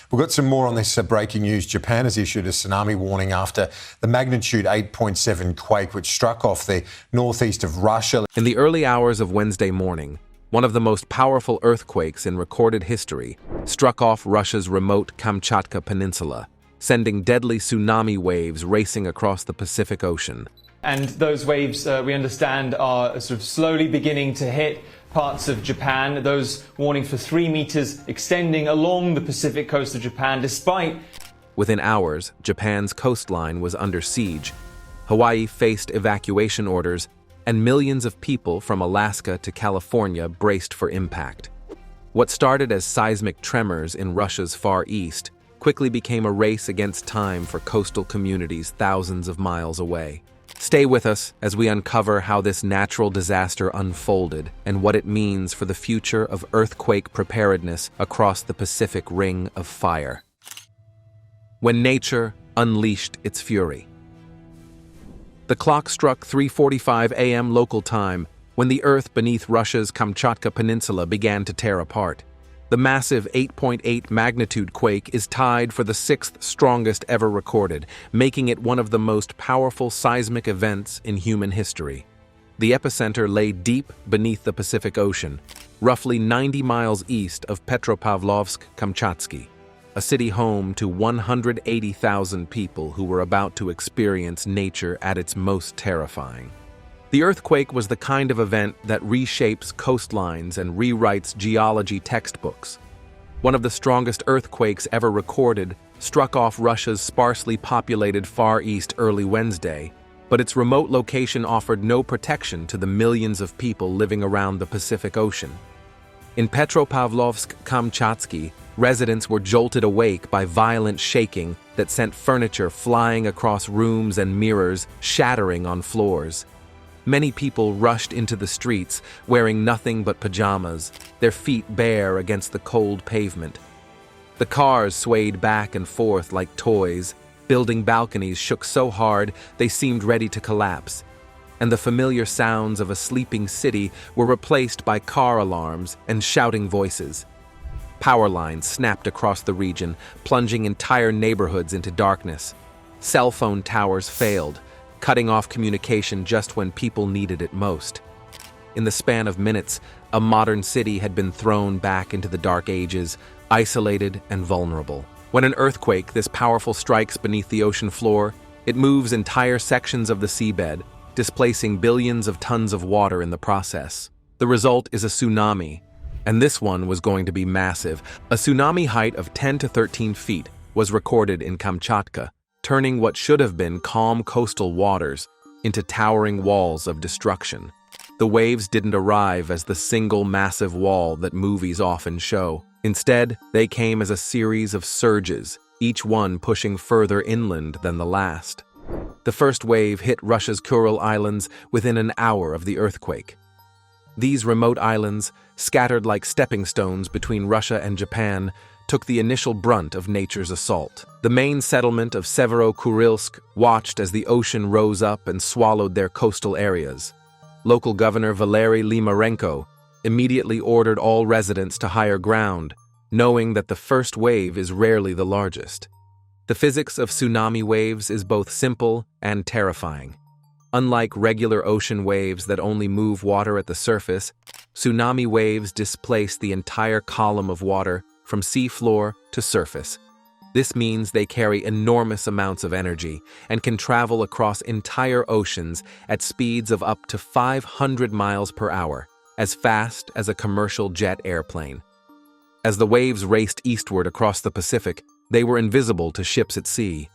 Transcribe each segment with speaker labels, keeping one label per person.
Speaker 1: We've got some more on this breaking news. Japan has issued a tsunami warning after the magnitude 8.7 quake, which struck off the northeast of Russia.
Speaker 2: In the early hours of Wednesday morning, one of the most powerful earthquakes in recorded history struck off Russia's remote Kamchatka Peninsula, sending deadly tsunami waves racing across the Pacific Ocean.
Speaker 3: And those waves, we understand, are sort of slowly beginning to hit parts of Japan. Those warnings for 3 meters extending along the Pacific coast of Japan, despite...
Speaker 2: Within hours, Japan's coastline was under siege. Hawaii faced evacuation orders, and millions of people from Alaska to California braced for impact. What started as seismic tremors in Russia's Far East quickly became a race against time for coastal communities thousands of miles away. Stay with us as we uncover how this natural disaster unfolded and what it means for the future of earthquake preparedness across the Pacific Ring of Fire. When nature unleashed its fury. The clock struck 3:45 a.m. local time when the earth beneath Russia's Kamchatka Peninsula began to tear apart. The massive 8.8 magnitude quake is tied for the 6th strongest ever recorded, making it one of the most powerful seismic events in human history. The epicenter lay deep beneath the Pacific Ocean, roughly 90 miles east of Petropavlovsk-Kamchatsky, a city home to 180,000 people who were about to experience nature at its most terrifying. The earthquake was the kind of event that reshapes coastlines and rewrites geology textbooks. One of the strongest earthquakes ever recorded struck off Russia's sparsely populated Far East early Wednesday, but its remote location offered no protection to the millions of people living around the Pacific Ocean. In Petropavlovsk-Kamchatsky, residents were jolted awake by violent shaking that sent furniture flying across rooms and mirrors, shattering on floors. Many people rushed into the streets, wearing nothing but pajamas, their feet bare against the cold pavement. The cars swayed back and forth like toys, building balconies shook so hard they seemed ready to collapse, and the familiar sounds of a sleeping city were replaced by car alarms and shouting voices. Power lines snapped across the region, plunging entire neighborhoods into darkness. Cell phone towers failed, cutting off communication just when people needed it most. In the span of minutes, a modern city had been thrown back into the dark ages, isolated and vulnerable. When an earthquake this powerful strikes beneath the ocean floor, it moves entire sections of the seabed, displacing billions of tons of water in the process. The result is a tsunami, and this one was going to be massive. A tsunami height of 10 to 13 feet was recorded in Kamchatka, turning what should have been calm coastal waters into towering walls of destruction. The waves didn't arrive as the single massive wall that movies often show. Instead, they came as a series of surges, each one pushing further inland than the last. The first wave hit Russia's Kuril Islands within an hour of the earthquake. These remote islands, scattered like stepping stones between Russia and Japan, took the initial brunt of nature's assault. The main settlement of Severokurilsk watched as the ocean rose up and swallowed their coastal areas. Local Governor Valery Limarenko immediately ordered all residents to higher ground, knowing that the first wave is rarely the largest. The physics of tsunami waves is both simple and terrifying. Unlike regular ocean waves that only move water at the surface, tsunami waves displace the entire column of water from seafloor to surface. This means they carry enormous amounts of energy and can travel across entire oceans at speeds of up to 500 miles per hour, as fast as a commercial jet airplane. As the waves raced eastward across the Pacific, they were invisible to ships at sea.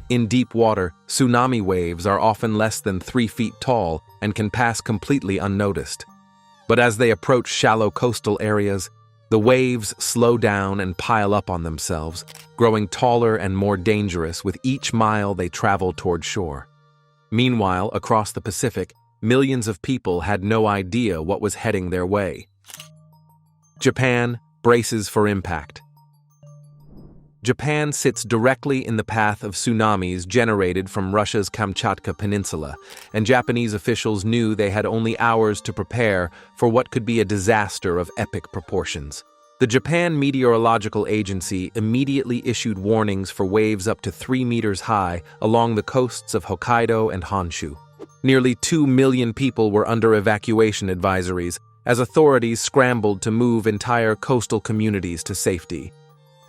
Speaker 2: In deep water, tsunami waves are often less than 3 feet tall and can pass completely unnoticed. But as they approach shallow coastal areas, the waves slow down and pile up on themselves, growing taller and more dangerous with each mile they travel toward shore. Meanwhile, across the Pacific, millions of people had no idea what was heading their way. Japan braces for impact. Japan sits directly in the path of tsunamis generated from Russia's Kamchatka Peninsula, and Japanese officials knew they had only hours to prepare for what could be a disaster of epic proportions. The Japan Meteorological Agency immediately issued warnings for waves up to 3 meters high along the coasts of Hokkaido and Honshu. Nearly 2 million people were under evacuation advisories as authorities scrambled to move entire coastal communities to safety.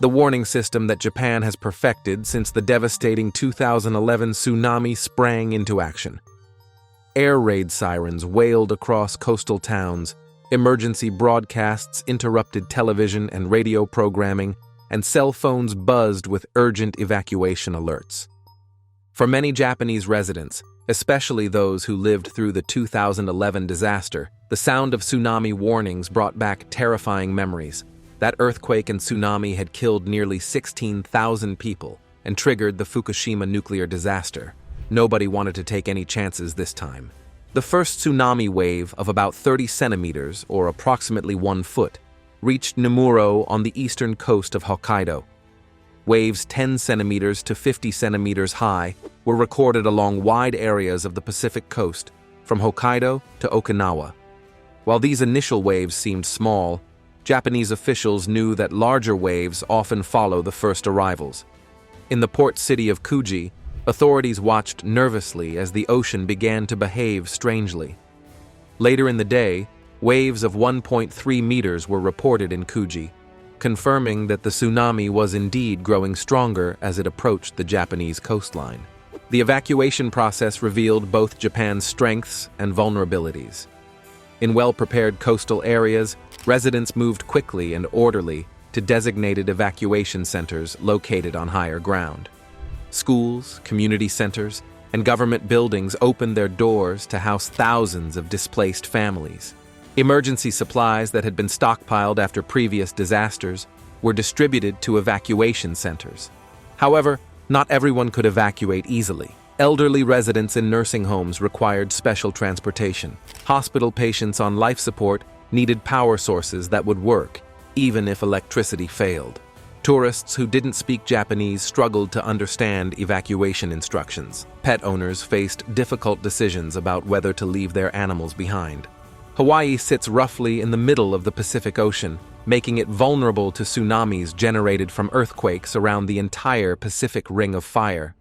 Speaker 2: The warning system that Japan has perfected since the devastating 2011 tsunami sprang into action. Air raid sirens wailed across coastal towns, emergency broadcasts interrupted television and radio programming, and cell phones buzzed with urgent evacuation alerts. For many Japanese residents, especially those who lived through the 2011 disaster, the sound of tsunami warnings brought back terrifying memories. That earthquake and tsunami had killed nearly 16,000 people and triggered the Fukushima nuclear disaster. Nobody wanted to take any chances this time. The first tsunami wave of about 30 centimeters, or approximately 1 foot, reached Nemuro on the eastern coast of Hokkaido. Waves 10 centimeters to 50 centimeters high were recorded along wide areas of the Pacific coast, from Hokkaido to Okinawa. While these initial waves seemed small, Japanese officials knew that larger waves often follow the first arrivals. In the port city of Kuji, authorities watched nervously as the ocean began to behave strangely. Later in the day, waves of 1.3 meters were reported in Kuji, confirming that the tsunami was indeed growing stronger as it approached the Japanese coastline. The evacuation process revealed both Japan's strengths and vulnerabilities. In well-prepared coastal areas, residents moved quickly and orderly to designated evacuation centers located on higher ground. Schools, community centers, and government buildings opened their doors to house thousands of displaced families. Emergency supplies that had been stockpiled after previous disasters were distributed to evacuation centers. However, not everyone could evacuate easily. Elderly residents in nursing homes required special transportation. Hospital patients on life support needed power sources that would work, even if electricity failed. Tourists who didn't speak Japanese struggled to understand evacuation instructions. Pet owners faced difficult decisions about whether to leave their animals behind. Hawaii sits roughly in the middle of the Pacific Ocean, making it vulnerable to tsunamis generated from earthquakes around the entire Pacific Ring of Fire.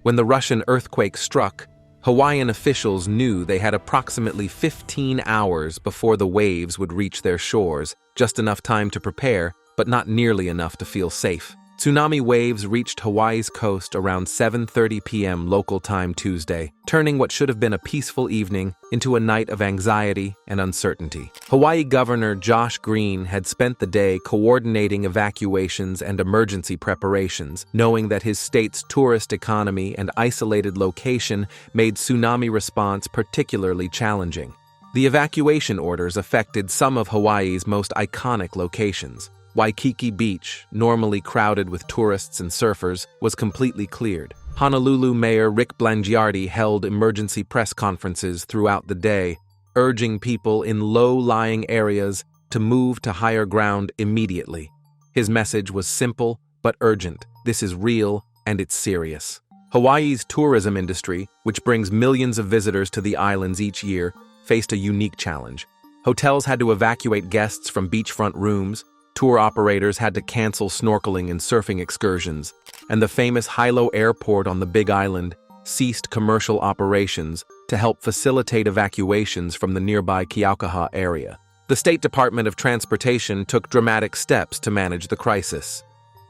Speaker 2: When the Russian earthquake struck, Hawaiian officials knew they had approximately 15 hours before the waves would reach their shores, just enough time to prepare, but not nearly enough to feel safe. Tsunami waves reached Hawaii's coast around 7:30 p.m. local time Tuesday, turning what should have been a peaceful evening into a night of anxiety and uncertainty. Hawaii Governor Josh Green had spent the day coordinating evacuations and emergency preparations, knowing that his state's tourist economy and isolated location made tsunami response particularly challenging. The evacuation orders affected some of Hawaii's most iconic locations. Waikiki Beach, normally crowded with tourists and surfers, was completely cleared. Honolulu Mayor Rick Blangiardi held emergency press conferences throughout the day, urging people in low-lying areas to move to higher ground immediately. His message was simple but urgent. This is real and it's serious. Hawaii's tourism industry, which brings millions of visitors to the islands each year, faced a unique challenge. Hotels had to evacuate guests from beachfront rooms, tour operators had to cancel snorkeling and surfing excursions, and the famous Hilo Airport on the Big Island ceased commercial operations to help facilitate evacuations from the nearby Keaukaha area. The State Department of Transportation took dramatic steps to manage the crisis.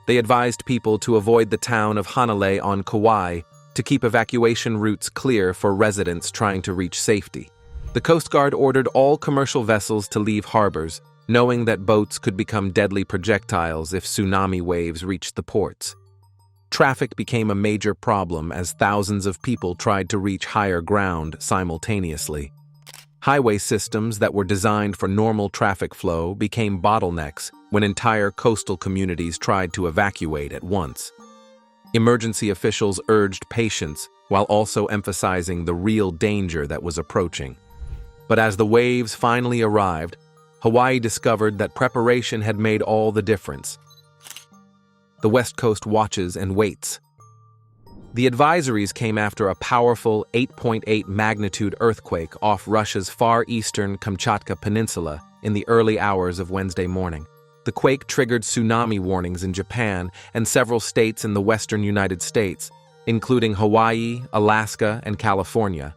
Speaker 2: They advised people to avoid the town of Hanalei on Kauai to keep evacuation routes clear for residents trying to reach safety. The Coast Guard ordered all commercial vessels to leave harbors, knowing that boats could become deadly projectiles if tsunami waves reached the ports. Traffic became a major problem as thousands of people tried to reach higher ground simultaneously. Highway systems that were designed for normal traffic flow became bottlenecks when entire coastal communities tried to evacuate at once. Emergency officials urged patience while also emphasizing the real danger that was approaching. But as the waves finally arrived, Hawaii discovered that preparation had made all the difference. The West Coast watches and waits. The advisories came after a powerful 8.8 magnitude earthquake off Russia's far eastern Kamchatka Peninsula in the early hours of Wednesday morning. The quake triggered tsunami warnings in Japan and several states in the western United States, including Hawaii, Alaska, and California.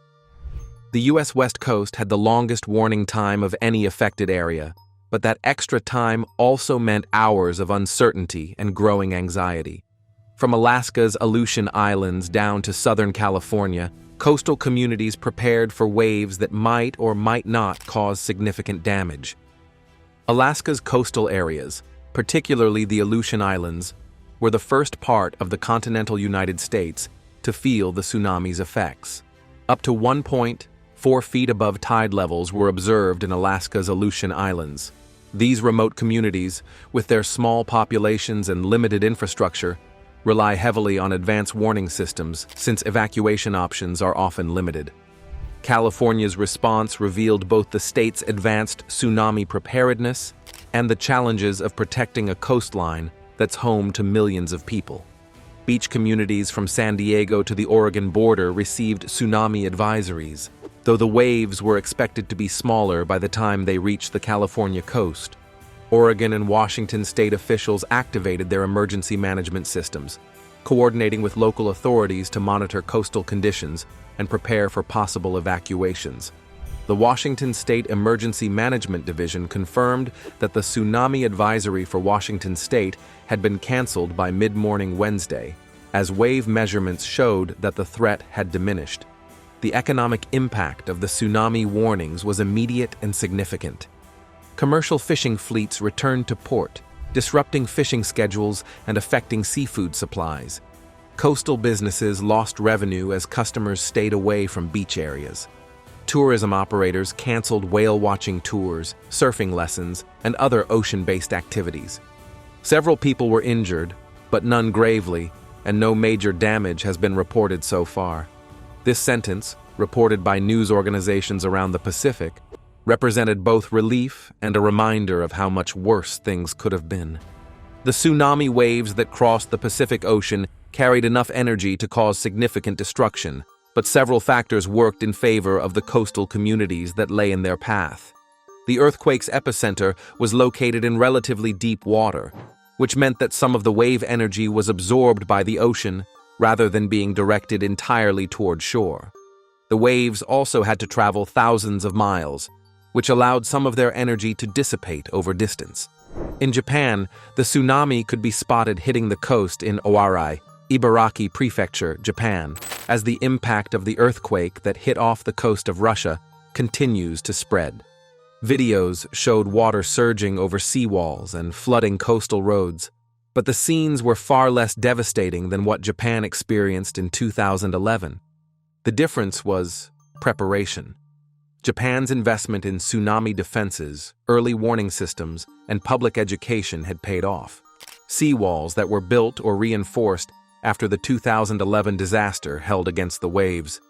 Speaker 2: The U.S. West Coast had the longest warning time of any affected area, but that extra time also meant hours of uncertainty and growing anxiety. From Alaska's Aleutian Islands down to Southern California, coastal communities prepared for waves that might or might not cause significant damage. Alaska's coastal areas, particularly the Aleutian Islands, were the first part of the continental United States to feel the tsunami's effects. Up to 1.4 feet above tide levels were observed in Alaska's Aleutian Islands. These remote communities, with their small populations and limited infrastructure, rely heavily on advance warning systems since evacuation options are often limited. California's response revealed both the state's advanced tsunami preparedness and the challenges of protecting a coastline that's home to millions of people. Beach communities from San Diego to the Oregon border received tsunami advisories, though the waves were expected to be smaller by the time they reached the California coast. Oregon and Washington state officials activated their emergency management systems, coordinating with local authorities to monitor coastal conditions and prepare for possible evacuations. The Washington State Emergency Management Division confirmed that the tsunami advisory for Washington State had been canceled by mid-morning Wednesday, as wave measurements showed that the threat had diminished. The economic impact of the tsunami warnings was immediate and significant. Commercial fishing fleets returned to port, disrupting fishing schedules and affecting seafood supplies. Coastal businesses lost revenue as customers stayed away from beach areas. Tourism operators canceled whale-watching tours, surfing lessons, and other ocean-based activities. Several people were injured, but none gravely, and no major damage has been reported so far. This sentence, reported by news organizations around the Pacific, represented both relief and a reminder of how much worse things could have been. The tsunami waves that crossed the Pacific Ocean carried enough energy to cause significant destruction, but several factors worked in favor of the coastal communities that lay in their path. The earthquake's epicenter was located in relatively deep water, which meant that some of the wave energy was absorbed by the ocean rather than being directed entirely toward shore. The waves also had to travel thousands of miles, which allowed some of their energy to dissipate over distance. In Japan, the tsunami could be spotted hitting the coast in Owarai, Ibaraki Prefecture, Japan, as the impact of the earthquake that hit off the coast of Russia continues to spread. Videos showed water surging over seawalls and flooding coastal roads, but the scenes were far less devastating than what Japan experienced in 2011. The difference was preparation. Japan's investment in tsunami defenses, early warning systems, and public education had paid off. Seawalls that were built or reinforced after the 2011 disaster held against the waves.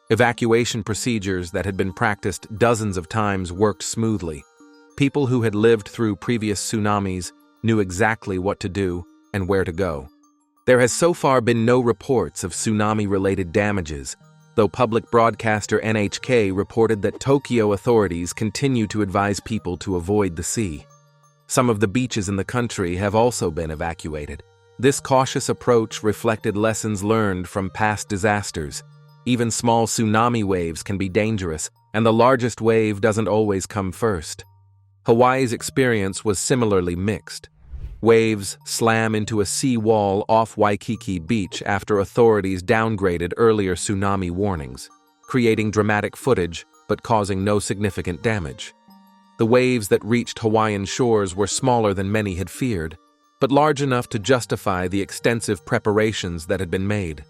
Speaker 2: Evacuation procedures that had been practiced dozens of times worked smoothly. People who had lived through previous tsunamis knew exactly what to do and where to go. There has so far been no reports of tsunami-related damages, though public broadcaster NHK reported that Tokyo authorities continue to advise people to avoid the sea. Some of the beaches in the country have also been evacuated. This cautious approach reflected lessons learned from past disasters. Even small tsunami waves can be dangerous, and the largest wave doesn't always come first. Hawaii's experience was similarly mixed. Waves slam into a sea wall off Waikiki Beach after authorities downgraded earlier tsunami warnings, creating dramatic footage but causing no significant damage. The waves that reached Hawaiian shores were smaller than many had feared, but large enough to justify the extensive preparations that had been made.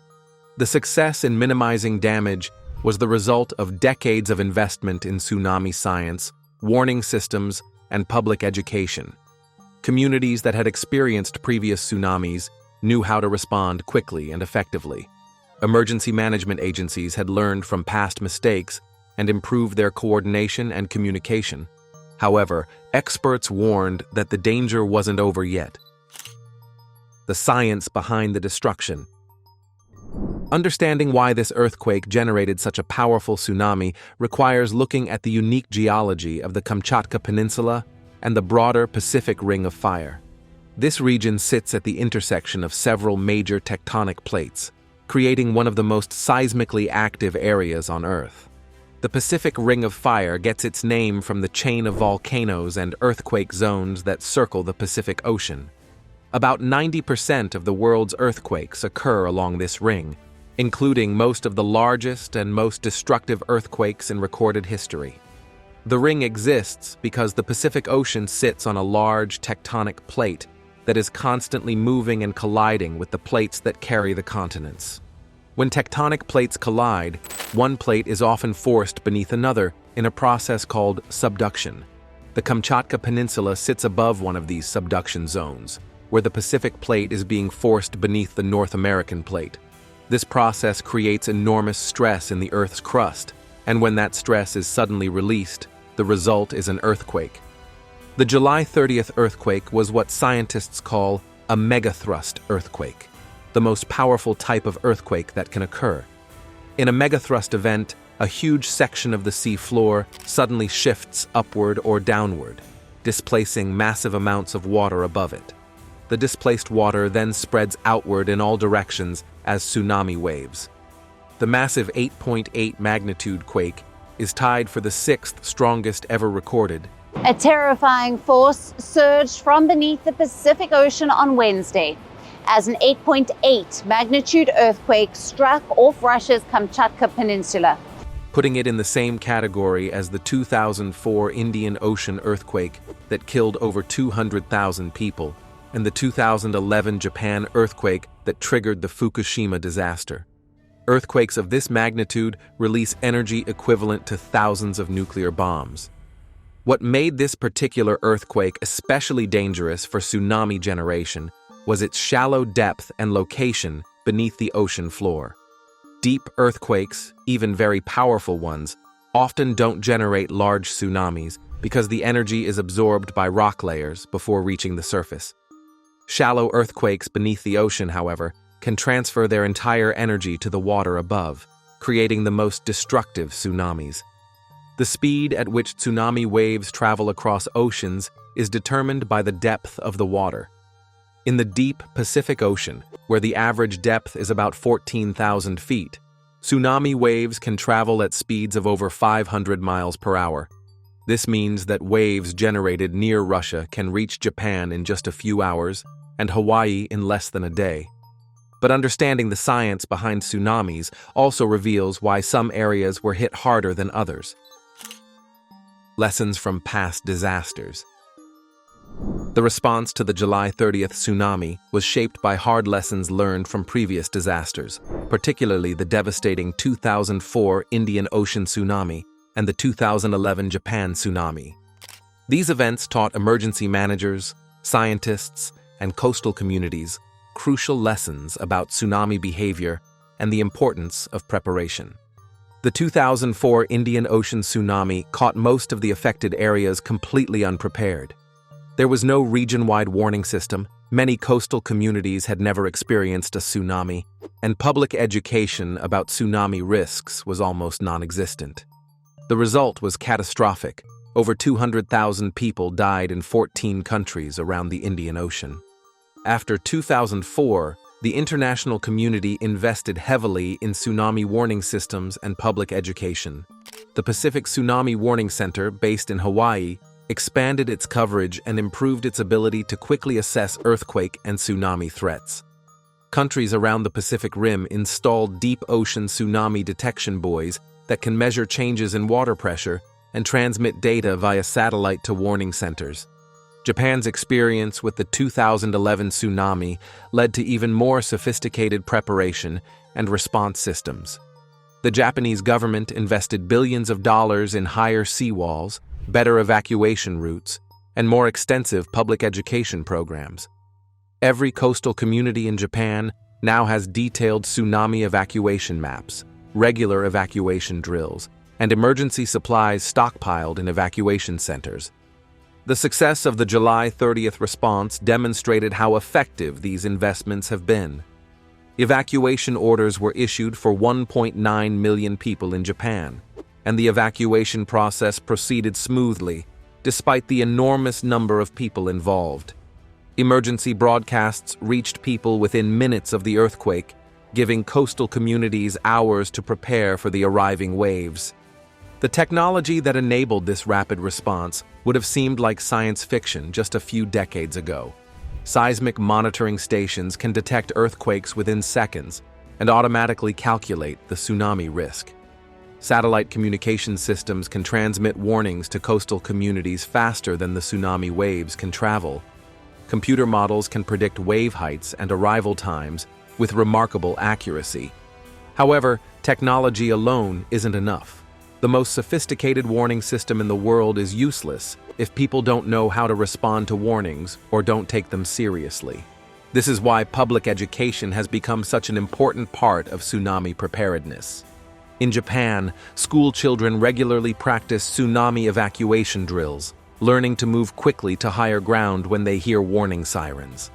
Speaker 2: The success in minimizing damage was the result of decades of investment in tsunami science, warning systems, and public education. Communities that had experienced previous tsunamis knew how to respond quickly and effectively. Emergency management agencies had learned from past mistakes and improved their coordination and communication. However, experts warned that the danger wasn't over yet. The science behind the destruction. Understanding why this earthquake generated such a powerful tsunami requires looking at the unique geology of the Kamchatka Peninsula and the broader Pacific Ring of Fire. This region sits at the intersection of several major tectonic plates, creating one of the most seismically active areas on Earth. The Pacific Ring of Fire gets its name from the chain of volcanoes and earthquake zones that circle the Pacific Ocean. About 90% of the world's earthquakes occur along this ring, including most of the largest and most destructive earthquakes in recorded history. The ring exists because the Pacific Ocean sits on a large tectonic plate that is constantly moving and colliding with the plates that carry the continents. When tectonic plates collide, one plate is often forced beneath another in a process called subduction. The Kamchatka Peninsula sits above one of these subduction zones, where the Pacific plate is being forced beneath the North American plate. This process creates enormous stress in the Earth's crust, and when that stress is suddenly released, the result is an earthquake. The July 30th earthquake was what scientists call a megathrust earthquake, the most powerful type of earthquake that can occur. In a megathrust event, a huge section of the sea floor suddenly shifts upward or downward, displacing massive amounts of water above it. The displaced water then spreads outward in all directions as tsunami waves. The massive 8.8 magnitude quake is tied for the 6th strongest ever recorded.
Speaker 4: A terrifying force surged from beneath the Pacific Ocean on Wednesday as an 8.8 magnitude earthquake struck off Russia's Kamchatka Peninsula,
Speaker 2: putting it in the same category as the 2004 Indian Ocean earthquake that killed over 200,000 people and the 2011 Japan earthquake that triggered the Fukushima disaster. Earthquakes of this magnitude release energy equivalent to thousands of nuclear bombs. What made this particular earthquake especially dangerous for tsunami generation was its shallow depth and location beneath the ocean floor. Deep earthquakes, even very powerful ones, often don't generate large tsunamis because the energy is absorbed by rock layers before reaching the surface. Shallow earthquakes beneath the ocean, however, can transfer their entire energy to the water above, creating the most destructive tsunamis. The speed at which tsunami waves travel across oceans is determined by the depth of the water. In the deep Pacific Ocean, where the average depth is about 14,000 feet, tsunami waves can travel at speeds of over 500 miles per hour. This means that waves generated near Russia can reach Japan in just a few hours and Hawaii in less than a day. But understanding the science behind tsunamis also reveals why some areas were hit harder than others. Lessons from past disasters. The response to the July 30th tsunami was shaped by hard lessons learned from previous disasters, particularly the devastating 2004 Indian Ocean tsunami and the 2011 Japan tsunami. These events taught emergency managers, scientists, and coastal communities crucial lessons about tsunami behavior and the importance of preparation. The 2004 Indian Ocean tsunami caught most of the affected areas completely unprepared. There was no region-wide warning system, many coastal communities had never experienced a tsunami, and public education about tsunami risks was almost non-existent. The result was catastrophic. Over 200,000 people died in 14 countries around the Indian Ocean. After 2004, the international community invested heavily in tsunami warning systems and public education. The Pacific Tsunami Warning Center, based in Hawaii, expanded its coverage and improved its ability to quickly assess earthquake and tsunami threats. Countries around the Pacific Rim installed deep ocean tsunami detection buoys that can measure changes in water pressure and transmit data via satellite to warning centers. Japan's experience with the 2011 tsunami led to even more sophisticated preparation and response systems. The Japanese government invested billions of dollars in higher seawalls, better evacuation routes, and more extensive public education programs. Every coastal community in Japan now has detailed tsunami evacuation maps, regular evacuation drills, and emergency supplies stockpiled in evacuation centers. The success of the July 30th response demonstrated how effective these investments have been. Evacuation orders were issued for 1.9 million people in Japan, and the evacuation process proceeded smoothly, despite the enormous number of people involved. Emergency broadcasts reached people within minutes of the earthquake, giving coastal communities hours to prepare for the arriving waves. The technology that enabled this rapid response would have seemed like science fiction just a few decades ago. Seismic monitoring stations can detect earthquakes within seconds and automatically calculate the tsunami risk. Satellite communication systems can transmit warnings to coastal communities faster than the tsunami waves can travel. Computer models can predict wave heights and arrival times with remarkable accuracy. However, technology alone isn't enough. The most sophisticated warning system in the world is useless if people don't know how to respond to warnings or don't take them seriously. This is why public education has become such an important part of tsunami preparedness. In Japan, school children regularly practice tsunami evacuation drills, learning to move quickly to higher ground when they hear warning sirens.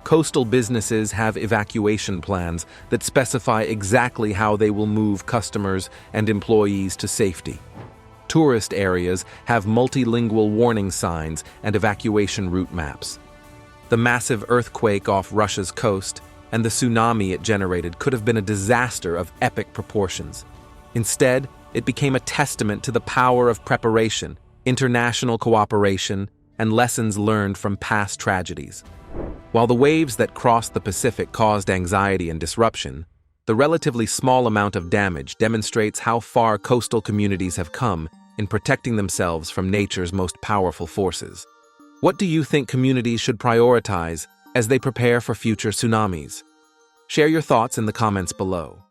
Speaker 2: Coastal businesses have evacuation plans that specify exactly how they will move customers and employees to safety. Tourist areas have multilingual warning signs and evacuation route maps. The massive earthquake off Russia's coast and the tsunami it generated could have been a disaster of epic proportions. Instead, it became a testament to the power of preparation, international cooperation, and lessons learned from past tragedies. While the waves that crossed the Pacific caused anxiety and disruption, the relatively small amount of damage demonstrates how far coastal communities have come in protecting themselves from nature's most powerful forces. What do you think communities should prioritize as they prepare for future tsunamis? Share your thoughts in the comments below.